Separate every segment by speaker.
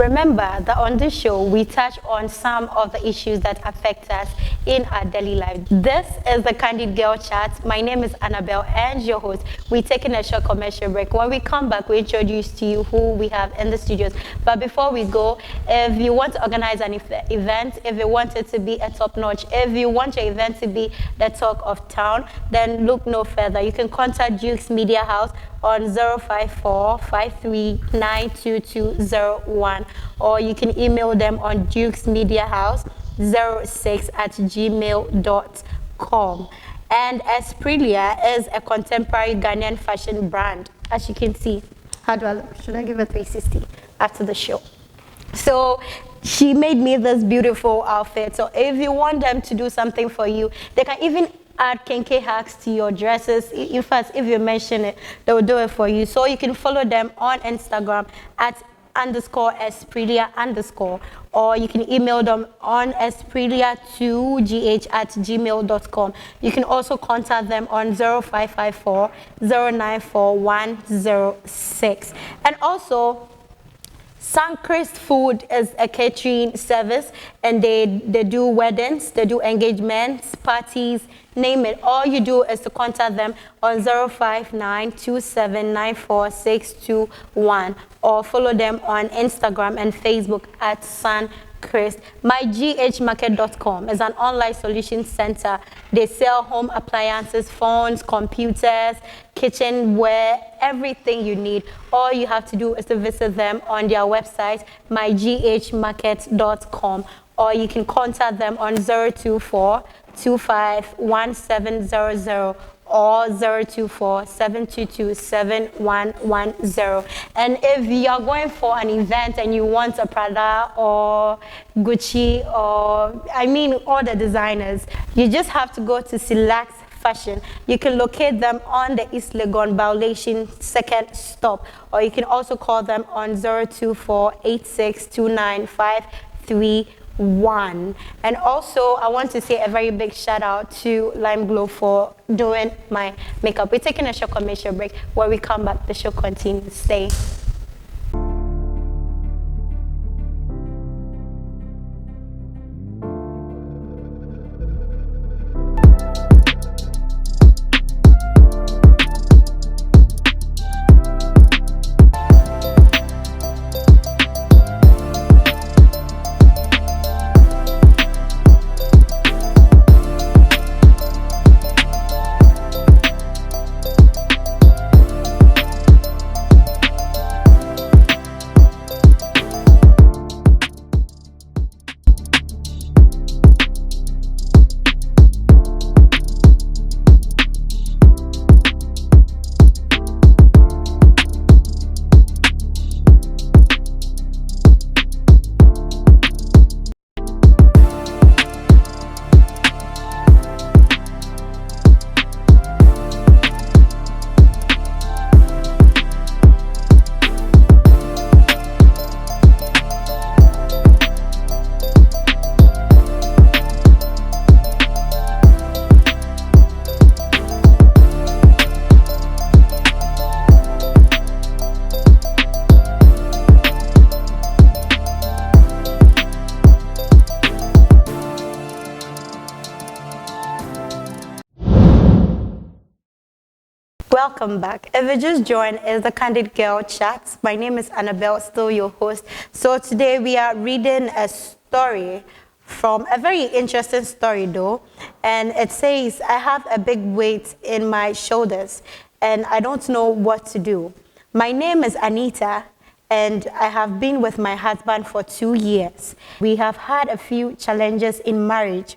Speaker 1: Remember that on this show, we touch on some of the issues that affect us in our daily life. This is the Candid Girl Chat. My name is Annabelle and your host. We're taking a short commercial break. When we come back, we introduce to you who we have in the studios. But before we go, if you want to organize an event, if you want it to be a top-notch, if you want your event to be the talk of town, then look no further. You can contact Duke's Media House on 054-539-2201, or you can email them on dukesmediahouse06@gmail.com. And Esprilia is a contemporary Ghanaian fashion brand. As you can see, how do I look? Should I give a 360 after the show? So she made me this beautiful outfit. So if you want them to do something for you, they can even add kinky hacks to your dresses. In fact, if you mention it, they will do it for you. So you can follow them on Instagram at _Esprilia_, or you can email them on esprilia2gh@gmail.com. You can also contact them on 0554-094-106. And also, Suncrest Food is a catering service, and they do weddings, they do engagements, parties, name it. All you do is to contact them on 059279461, or follow them on Instagram and Facebook at Suncrest. MyGHmarket.com is an online solution center. They sell home appliances, phones, computers, kitchenware, everything you need. All you have to do is to visit them on their website, myghmarket.com, or you can contact them on 024-251700 or 024-722-7110. And if you are going for an event and you want a Prada or Gucci, or all the designers, you just have to go to Select Fashion. You can locate them on the East Legon Violation second stop, or you can also call them on 024-8629-531. And also, I want to say a very big shout out to Lime Glow for doing my makeup. We're taking a short commercial break. When we come back, the show continues. Stay. Welcome back. If you just joined, it's the Candid Girl Chat. My name is Annabelle, still your host. So today we are reading a story from a very interesting story though. And it says, I have a big weight in my shoulders and I don't know what to do. My name is Anita and I have been with my husband for 2 years. We have had a few challenges in marriage.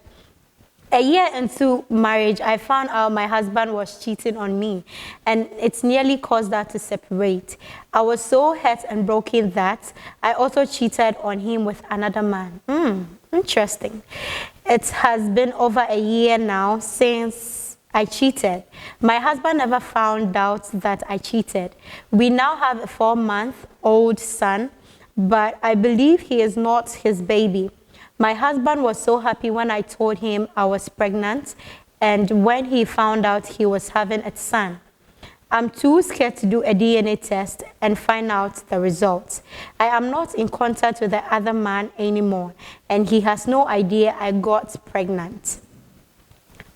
Speaker 1: A year into marriage, I found out my husband was cheating on me, and it's nearly caused us to separate. I was so hurt and broken that I also cheated on him with another man. Interesting. It has been over a year now since I cheated. My husband never found out that I cheated. We now have a 4-month-old son, but I believe he is not his baby. My husband was so happy when I told him I was pregnant and when he found out he was having a son. I'm too scared to do a DNA test and find out the results. I am not in contact with the other man anymore, and he has no idea I got pregnant.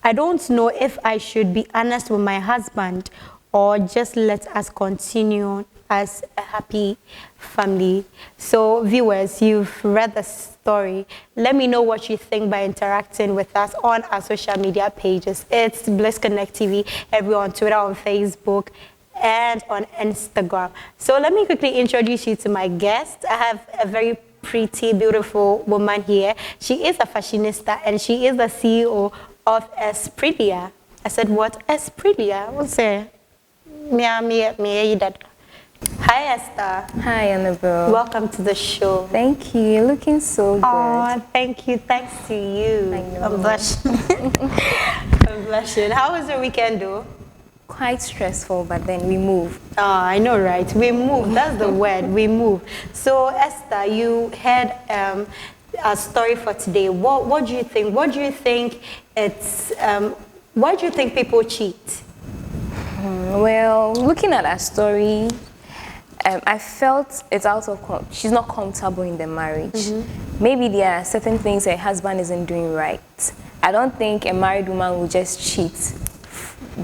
Speaker 1: I don't know if I should be honest with my husband or just let us continue as a happy family. So viewers, you've read the story. Let me know what you think by interacting with us on our social media pages. It's Bliss Connect TV, everyone on Twitter, on Facebook, and on Instagram. So let me quickly introduce you to my guest. I have a very pretty, beautiful woman here. She is a fashionista and she is the CEO of Esprilia. I said, what? Esprilia? What's it? Hi, Esther.
Speaker 2: Hi, Annabelle.
Speaker 1: Welcome to the show.
Speaker 2: Thank you. You're looking so good.
Speaker 1: Oh, thank you. Thanks to you.
Speaker 2: I know.
Speaker 1: I'm blushing. I'm blushing. How was your weekend, though?
Speaker 2: Quite stressful, but then we move.
Speaker 1: Oh, I know, right? We move. That's the word. We move. So, Esther, you had a story for today. What do you think? What do you think it's? Why do you think people cheat?
Speaker 2: Well, looking at her story, I felt it's out of she's not comfortable in the marriage. Maybe there are certain things her husband isn't doing right. I don't think a married woman will just cheat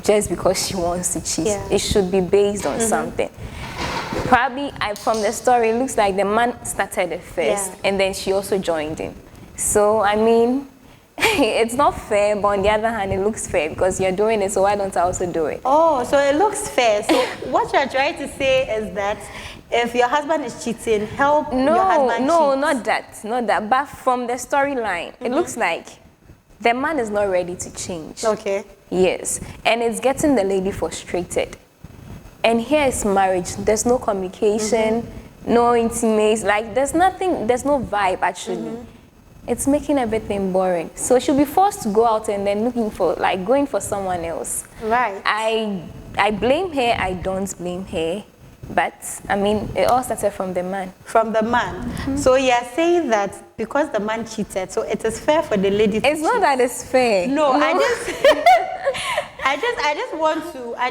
Speaker 2: just because she wants to cheat.
Speaker 1: Yeah.
Speaker 2: It should be based on something. Probably, from the story, it looks like the man started it first, and then she also joined him. So, I mean, it's not fair, but on the other hand, it looks fair because you're doing it, so why don't I also do it?
Speaker 1: Oh, so it looks fair. So what you're trying to say is that if your husband is cheating, help your husband cheat.
Speaker 2: No, not that. But from the storyline, it looks like the man is not ready to change.
Speaker 1: Okay.
Speaker 2: Yes, and it's getting the lady frustrated. And here is marriage. There's no communication, no intimacy. Like, there's nothing, there's no vibe, actually. It's making everything boring. So she'll be forced to go out and then going for someone else.
Speaker 1: Right.
Speaker 2: I blame her, I don't blame her. But, I mean, it all started from the man.
Speaker 1: From the man. So you're saying that because the man cheated, so it is fair for the lady to
Speaker 2: It's not that it's fair.
Speaker 1: No, I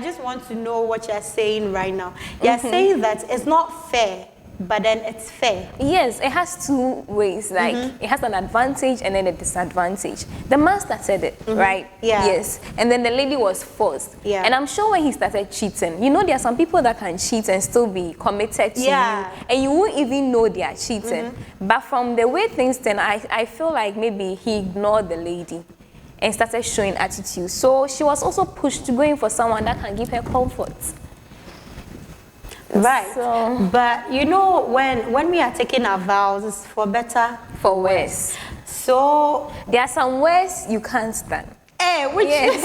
Speaker 1: just want to know what you're saying right now. You're saying that it's not fair, but then it's fair.
Speaker 2: Yes, it has two ways. Like, it has an advantage and then a disadvantage. The man started it, right?
Speaker 1: Yeah.
Speaker 2: Yes. And then the lady was forced.
Speaker 1: Yeah.
Speaker 2: And I'm sure when he started cheating, you know, there are some people that can cheat and still be committed to you. And you won't even know they are cheating. But from the way things stand, I feel like maybe he ignored the lady and started showing attitude. So she was also pushed to go in for someone that can give her comfort.
Speaker 1: Right.
Speaker 2: So,
Speaker 1: but you know, when we are taking our vows, it's for better,
Speaker 2: for worse.
Speaker 1: So
Speaker 2: there are some words you can't stand.
Speaker 1: Which
Speaker 2: Yes.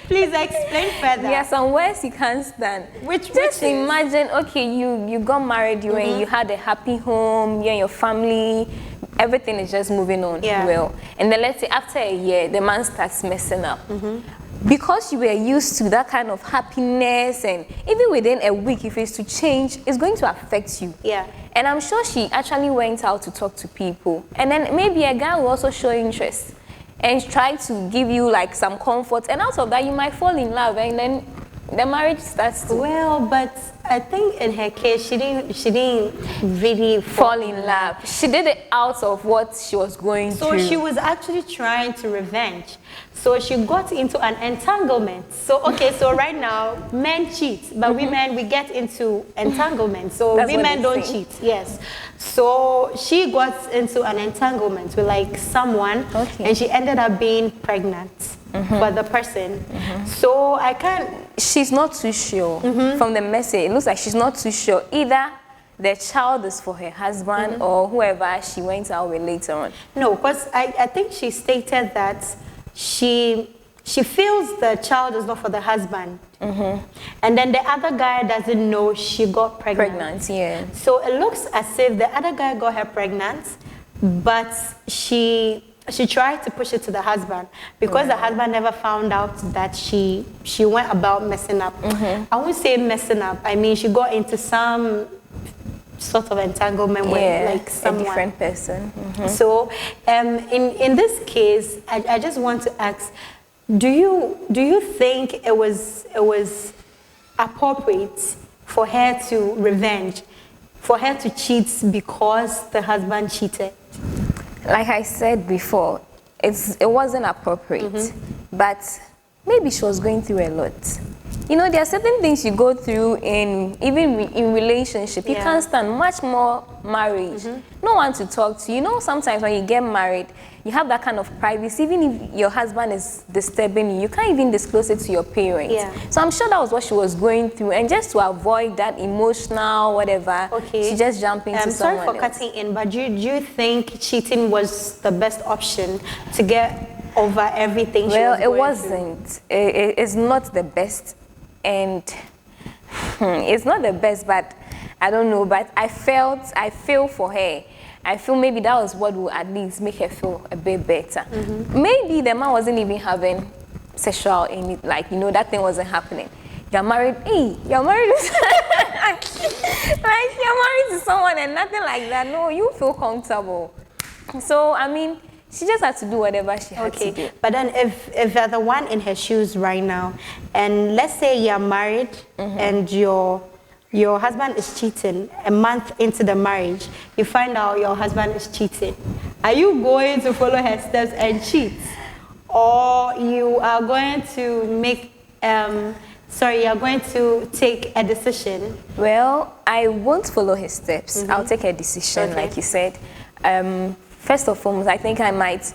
Speaker 1: Please explain further.
Speaker 2: There are some words you can't stand.
Speaker 1: Just
Speaker 2: imagine, okay, you got married, and you had a happy home, you and your family, everything is just moving on well. And then let's say after a year, the man starts messing up. Because you were used to that kind of happiness, and even within a week, if it's to change, it's going to affect you.
Speaker 1: Yeah.
Speaker 2: And I'm sure she actually went out to talk to people. And then maybe a guy will also show interest and try to give you like some comfort. And out of that, you might fall in love, and then the marriage starts to...
Speaker 1: Well, but I think in her case, she didn't really
Speaker 2: fall in love. She did it out of what she was going through.
Speaker 1: So she was actually trying to revenge. So she got into an entanglement. So, okay, so right now, men cheat, but women, we get into entanglement. So women don't cheat, yes. So she got into an entanglement with like someone, and she ended up being pregnant for the person. So I can't...
Speaker 2: She's not too sure. From the message, it looks like she's not too sure. Either the child is for her husband or whoever she went out with later on.
Speaker 1: No, because I think she stated that she feels the child is not for the husband. And then the other guy doesn't know she got pregnant.
Speaker 2: Yeah.
Speaker 1: So it looks as if the other guy got her pregnant, but she tried to push it to the husband because the husband never found out that she went about messing up. I won't say messing up. I mean, she got into some sort of entanglement with like someone.
Speaker 2: A different person.
Speaker 1: So in this case, I just want to ask, do you think it was appropriate for her to revenge, for her to cheat because the husband cheated?
Speaker 2: Like I said before, it wasn't appropriate, but maybe she was going through a lot. You know, there are certain things you go through in relationship. You can't stand, much more marriage. No one to talk to. You know, sometimes when you get married, you have that kind of privacy. Even if your husband is disturbing you, you can't even disclose it to your parents. So I'm sure that was what she was going through. And just to avoid that emotional whatever, she just jumped into someone else.
Speaker 1: Sorry for cutting in, but do you think cheating was the best option to get over everything she was going
Speaker 2: through? Well, it wasn't. It's not the best. And it's not the best, but I don't know, but I feel for her. I feel maybe that was what would at least make her feel a bit better. Maybe the man wasn't even having sexual, like, you know, that thing wasn't happening. You're married, you're married like you're married to someone and nothing like that. No, you feel comfortable. So, I mean, she just had to do whatever she had to do.
Speaker 1: But then if you're the one in her shoes right now, and let's say you're married and your husband is cheating, a month into the marriage, you find out your husband is cheating. Are you going to follow her steps and cheat? Or you are going to make, you're going to take a decision?
Speaker 2: Well, I won't follow his steps. I'll take a decision, like you said. First and foremost, I think I might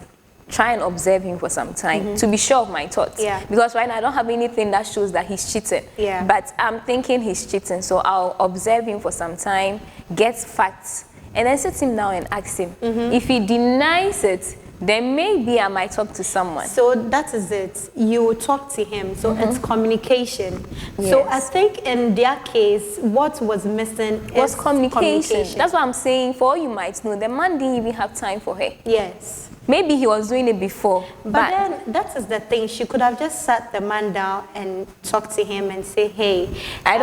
Speaker 2: try and observe him for some time to be sure of my thoughts. Because right now I don't have anything that shows that he's cheating. But I'm thinking he's cheating, so I'll observe him for some time, get facts, and then sit him down and ask him. If he denies it, then maybe I might talk to someone.
Speaker 1: So that is it. You talk to him. So it's communication. So I think in their case, what was missing
Speaker 2: was communication. That's what I'm saying. For all you might know, the man didn't even have time for her.
Speaker 1: Yes.
Speaker 2: Maybe he was doing it before.
Speaker 1: But then that is the thing. She could have just sat the man down and talked to him and say, hey,
Speaker 2: I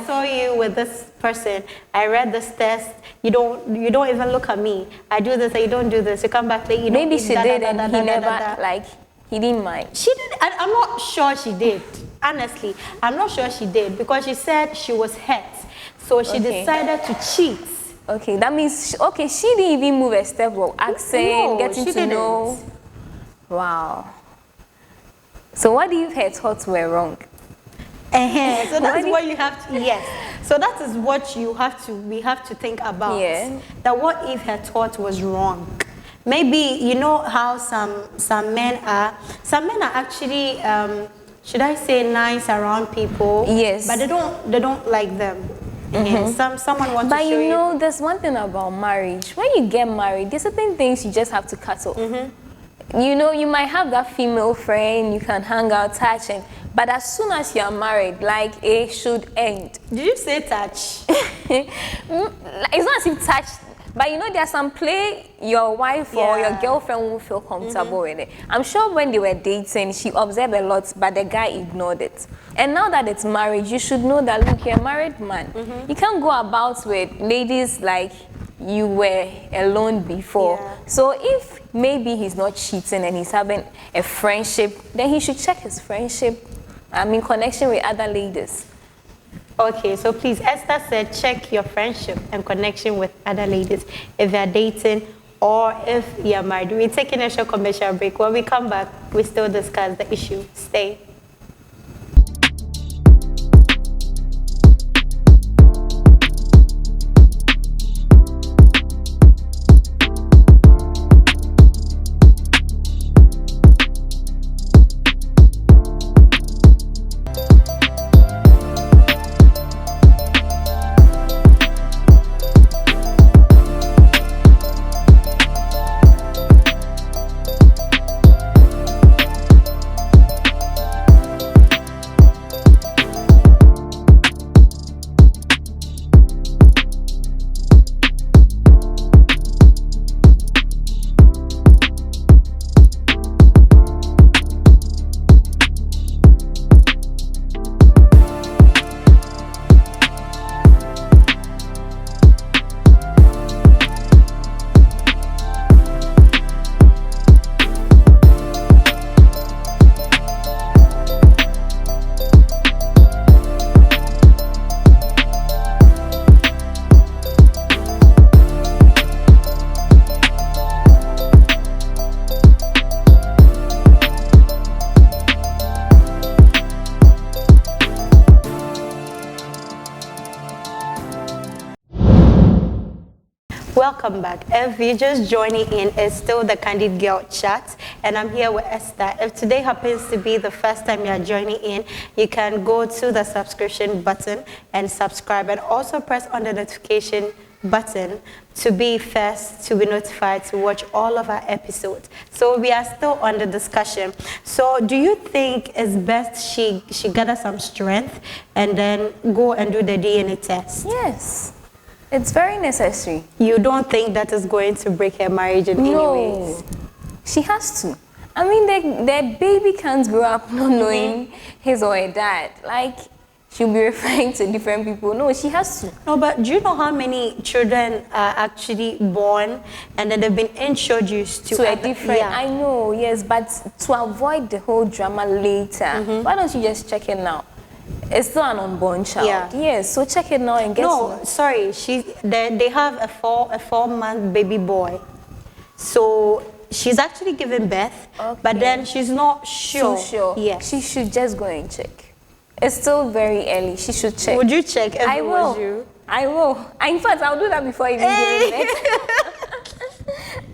Speaker 1: saw you with this person. I read this test. You don't even look at me. I do this and you don't do this. You come back late.
Speaker 2: Maybe she did and he never, like, he didn't mind.
Speaker 1: She did. I'm not sure she did. Honestly, I'm not sure she did because she said she was hurt. So she decided to cheat.
Speaker 2: Okay, that means, she didn't even move a step of asking, getting to know. Wow. So what if her thoughts were wrong?
Speaker 1: So that's what you have to, So that is what we have to think about. That what if her thought was wrong? Maybe, you know how some men are actually, should I say nice around people? But they don't like them. Someone wants to show you.
Speaker 2: But you know, there's one thing about marriage. When you get married, there's certain things you just have to cut off. You know, you might have that female friend, you can hang out, touch, but as soon as you're married, like, it should end.
Speaker 1: Did you say touch?
Speaker 2: It's not as if touch, but you know, there's some play your wife or your girlfriend won't feel comfortable with it. I'm sure when they were dating, she observed a lot, but the guy ignored it. And now that it's marriage, you should know that, look, you're a married man. You can't go about with ladies like you were alone before. So if maybe he's not cheating and he's having a friendship, then he should check his friendship, connection with other ladies.
Speaker 1: Okay, so please, Esther said check your friendship and connection with other ladies if you're dating or if you're married. We're taking a short commercial break. When we come back, we still discuss the issue. Stay. Welcome back. If you're just joining in, it's still the Candid Girl Chat, and I'm here with Esther. If today happens to be the first time you're joining in, you can go to the subscription button and subscribe, and also press on the notification button to be first to be notified to watch all of our episodes. So we are still on the discussion. So do you think it's best she gather some strength and then go and do the DNA test?
Speaker 2: Yes. It's very necessary.
Speaker 1: You don't think that is going to break her marriage in any ways?
Speaker 2: She has to. I mean, the baby can't grow up not knowing his or her dad. Like, she'll be referring to different people. No, she has to.
Speaker 1: No, but do you know how many children are actually born and then they've been introduced to
Speaker 2: a different...
Speaker 1: Yeah.
Speaker 2: I know, yes, but to avoid the whole drama later, why don't you just check it now? It's still an unborn child. Yeah. Yes, so check it now and get
Speaker 1: No, sorry. They have a 4-month baby boy. So she's actually giving birth, but then she's not sure.
Speaker 2: So sure.
Speaker 1: Yes.
Speaker 2: She should just go and check. It's still very early. She should check.
Speaker 1: Would you check if
Speaker 2: I
Speaker 1: it
Speaker 2: will.
Speaker 1: was you?
Speaker 2: I will. In fact, I'll do that before even giving birth.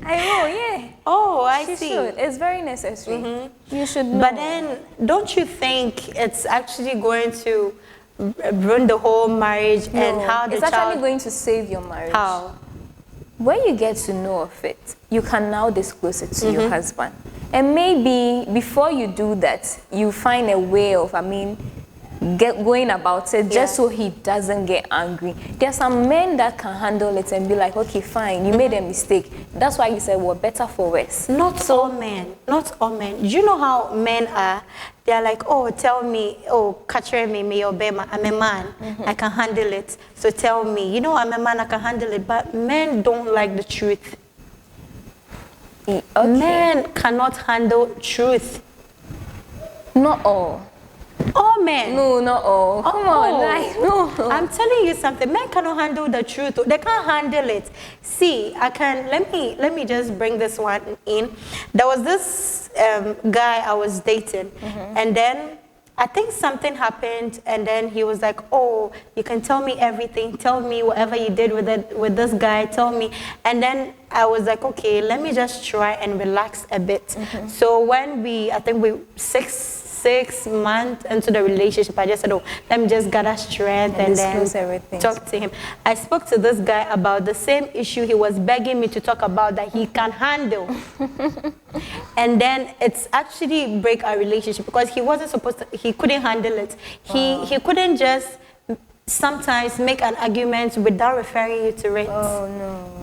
Speaker 2: I will, yeah.
Speaker 1: Oh, I
Speaker 2: She
Speaker 1: see.
Speaker 2: should. It's very necessary. You should know.
Speaker 1: But then, don't you think it's actually going to ruin the whole marriage and how the
Speaker 2: it's
Speaker 1: child...
Speaker 2: actually going to save your marriage.
Speaker 1: How?
Speaker 2: When you get to know of it, you can now disclose it to your husband. And maybe before you do that, you find a way of, going about it just so he doesn't get angry. There are some men that can handle it and be like, okay, fine, you made a mistake. That's why you said, well, better for worse.
Speaker 1: Not all men. Not all men. Do you know how men are? They're like, oh, tell me, catch me, I'm a man, I can handle it. So tell me, I'm a man, I can handle it. But men don't like the truth.
Speaker 2: Okay.
Speaker 1: Men cannot handle truth.
Speaker 2: Not all.
Speaker 1: All men.
Speaker 2: No, not all. Come on, like, no.
Speaker 1: I'm telling you something. Men cannot handle the truth. They can't handle it. See, let me just bring this one in. There was this guy I was dating, and then I think something happened, and then he was like, oh, you can tell me everything. Tell me whatever you did with this guy. Tell me. And then I was like, okay, let me just try and relax a bit. So when I think we 6 months into the relationship, I just said, let me just gather strength and then talk to him. I spoke to this guy about the same issue he was begging me to talk about that he can handle. And then it's actually break our relationship because he wasn't supposed to, he couldn't handle it. He couldn't just sometimes make an argument without referring you to it.
Speaker 2: Oh, no.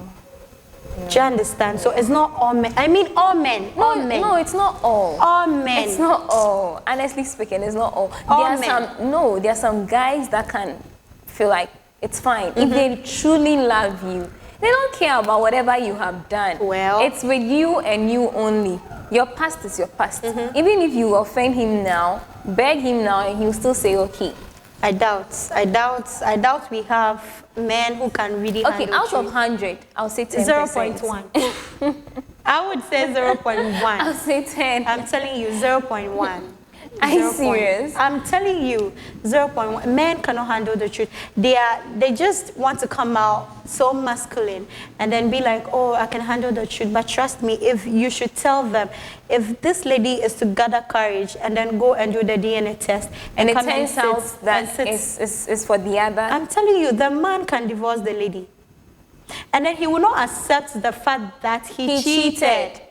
Speaker 1: Do you understand? So it's not all men. I mean all men. All men.
Speaker 2: No, it's not all.
Speaker 1: All men.
Speaker 2: It's not all. Honestly speaking, it's not all.
Speaker 1: All men.
Speaker 2: There are some guys that can feel like it's fine. If they truly love you, they don't care about whatever you have done.
Speaker 1: Well,
Speaker 2: it's with you and you only. Your past is your past. Even if you offend him now, beg him now, and he'll still say okay. I
Speaker 1: doubt we have men who can really handle
Speaker 2: out
Speaker 1: truth.
Speaker 2: of 100, I'll say 10%.
Speaker 1: 0.1. I would say 0.1.
Speaker 2: I'll say 10.
Speaker 1: I'm telling you, 0.1.
Speaker 2: Are you serious?
Speaker 1: I'm telling you, 0.1. Men cannot handle the truth. They just want to come out so masculine and then be like, oh, I can handle the truth. But trust me, if you should tell them, if this lady is to gather courage and then go and do the DNA test
Speaker 2: and it turns out that it's for the other.
Speaker 1: I'm telling you, the man can divorce the lady. And then he will not accept the fact that he cheated.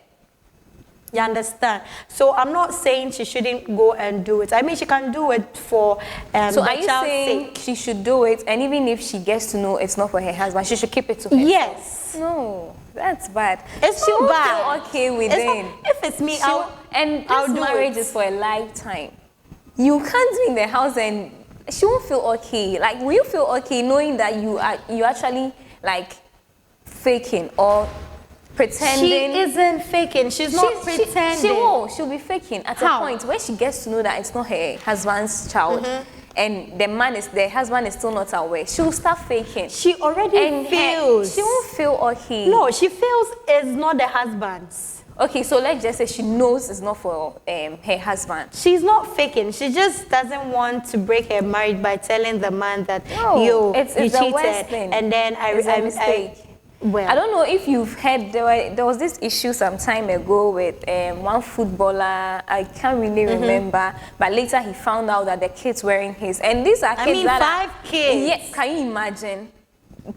Speaker 1: You understand? So I'm not saying she shouldn't go and do it. I mean, she can do it for
Speaker 2: so are you saying she should do it, and even if she gets to know it's not for her husband, she should keep it to herself?
Speaker 1: Yes.
Speaker 2: No, that's bad.
Speaker 1: It's
Speaker 2: she
Speaker 1: not bad.
Speaker 2: Feel okay with it.
Speaker 1: If it's me,
Speaker 2: this marriage is for a lifetime. You can't be in the house and she won't feel okay. Like, will you feel okay knowing that you actually like faking or pretending?
Speaker 1: She isn't faking. She's not pretending.
Speaker 2: She'll be faking at a point where she gets to know that it's not her husband's child. And the husband is still not aware. She'll start faking.
Speaker 1: She already feels.
Speaker 2: She won't feel okay.
Speaker 1: No, she feels it's not the husband's.
Speaker 2: Okay, so let's just say she knows it's not for her husband.
Speaker 1: She's not faking. She just doesn't want to break her marriage by telling the man that,
Speaker 2: it's
Speaker 1: you cheated.
Speaker 2: worst thing.
Speaker 1: And then
Speaker 2: it's a mistake.
Speaker 1: Well,
Speaker 2: I don't know if you've heard, there was this issue some time ago with one footballer, I can't really remember, but later he found out that the kids wearing his, and these are kids that
Speaker 1: 5 kids.
Speaker 2: Yes, can you imagine?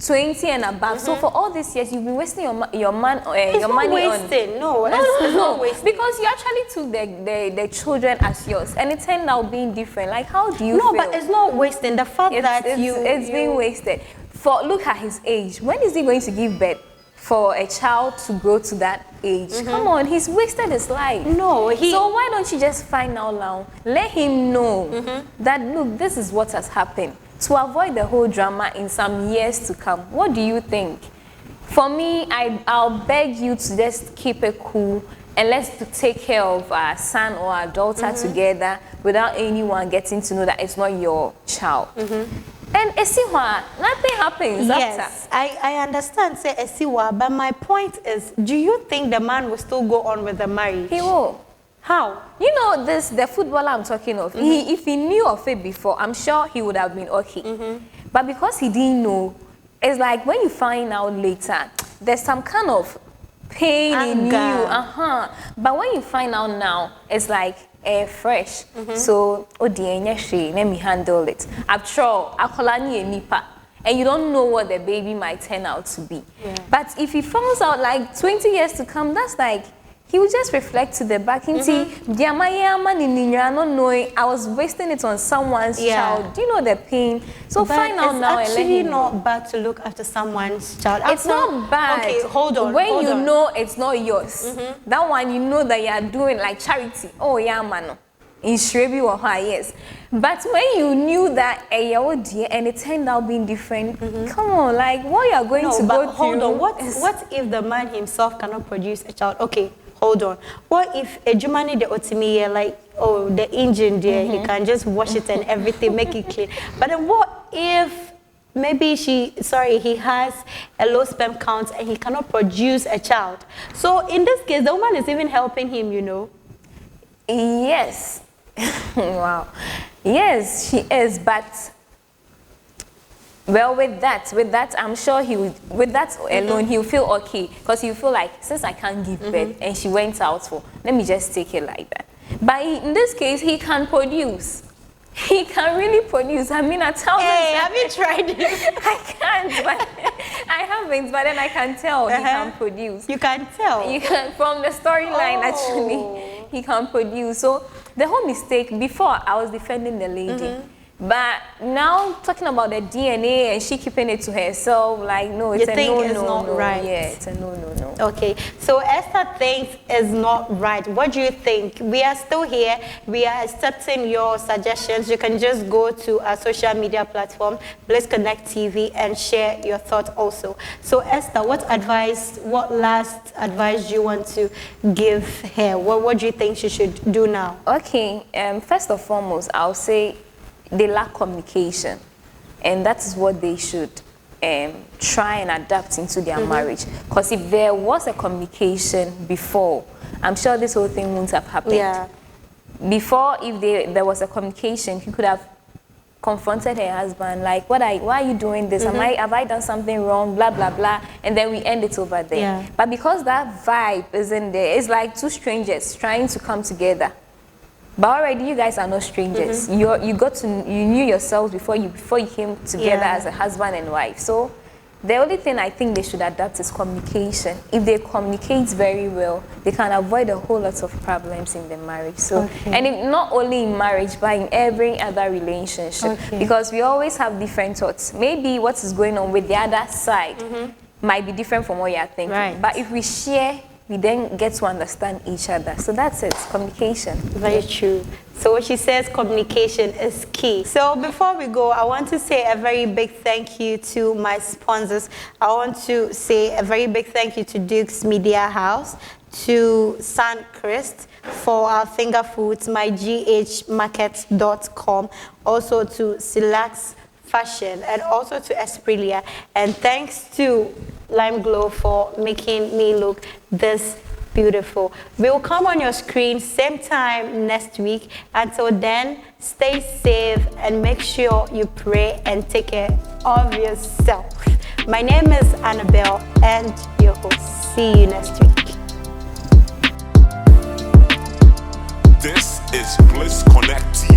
Speaker 2: 20 and above. So for all these years, you've been wasting your money
Speaker 1: wasting. No, it's not wasting.
Speaker 2: Because you actually took the children as yours, and it turned out being different. Like, how do you feel?
Speaker 1: No, but it's not wasting. The fact that
Speaker 2: it's being wasted. Look at his age. When is he going to give birth for a child to grow to that age? Come on, he's wasted his life.
Speaker 1: No,
Speaker 2: so why don't you just find out now? Let him know that, look, this is what has happened, to avoid the whole drama in some years to come. What do you think? For me, I'll beg you to just keep it cool and let's take care of our son or our daughter together without anyone getting to know that it's not your child. And Esiwa, nothing happens
Speaker 1: yes, after. I understand, say Esiwa, but my point is, do you think the man will still go on with the marriage?
Speaker 2: He will.
Speaker 1: How?
Speaker 2: You know, the footballer I'm talking of, if he knew of it before, I'm sure he would have been okay. But because he didn't know, it's like when you find out later, there's some kind of pain in you. But when you find out now, it's like fresh. So, let me handle it. After all, and you don't know what the baby might turn out to be.
Speaker 1: Yeah.
Speaker 2: But if he finds out like 20 years to come, that's like, he will just reflect to the back and see, I was wasting it on someone's child. Do you know the pain? So
Speaker 1: but
Speaker 2: find out now and let him know.
Speaker 1: It's actually not bad to look after someone's child.
Speaker 2: It's not bad.
Speaker 1: Okay, hold on.
Speaker 2: When you know it's not yours, that one you know that you are doing like charity. Oh yeah, man. In Shrebi or yes. But when you knew that and it turned out being different, come on, like what you are going to go through.
Speaker 1: Hold on. What if the man himself cannot produce a child? Okay. Hold on. What if a Jumani de Otimi, like, oh, the engine there, he can just wash it and everything, make it clean. But then what if maybe he has a low sperm count and he cannot produce a child? So in this case, the woman is even helping him, you know?
Speaker 2: Yes. Wow. Yes, she is, but well, with that, I'm sure with that alone, he'll feel okay. Because he'll feel like, since I can't give birth, and she went out let me just take it like that. But in this case, he can produce. He can really produce. I mean, I tell him.
Speaker 1: Hey, have you tried it?
Speaker 2: I can't, but I haven't. But then I can tell he can produce.
Speaker 1: You can tell?
Speaker 2: You can, from the storyline, actually, he can produce. So the whole mistake, before I was defending the lady. But now talking about the DNA and she keeping it to herself, like no, it's a no.
Speaker 1: Right.
Speaker 2: Yeah, it's a no.
Speaker 1: Okay, so Esther thinks it's not right. What do you think? We are still here. We are accepting your suggestions. You can just go to our social media platform, Bliss Connect TV, and share your thoughts also. So Esther, what last advice do you want to give her? What do you think she should do now?
Speaker 2: Okay, first and foremost, I'll say they lack communication, and that is what they should try and adapt into their marriage. Because if there was a communication before, I'm sure this whole thing wouldn't have happened.
Speaker 1: Yeah.
Speaker 2: Before, if there was a communication, he could have confronted her husband, like, why are you doing this? Have I done something wrong? Blah, blah, blah. And then we end it over there.
Speaker 1: Yeah.
Speaker 2: But because that vibe isn't there, it's like two strangers trying to come together. But already you guys are not strangers. You knew yourselves before you came together as a husband and wife. So the only thing I think they should adapt is communication. If they communicate very well, they can avoid a whole lot of problems in the marriage. So and not only in marriage, but in every other relationship. Because we always have different thoughts. Maybe what is going on with the other side might be different from what you are thinking.
Speaker 1: Right.
Speaker 2: But if we share, we then get to understand each other. So that's it, communication.
Speaker 1: Very true. So what she says, communication is key. So before we go, I want to say a very big thank you to my sponsors. I want to say a very big thank you to Duke's Media House, to Suncrest for our finger foods, myghmarket.com, also to Silax Fashion, and also to Esprilia. And thanks to Lime Glow for making me look this beautiful. We'll come on your screen same time next week. Until then, stay safe and make sure you pray and take care of yourself. My name is Annabelle and your host. See you next week.
Speaker 3: This is Bliss Connect.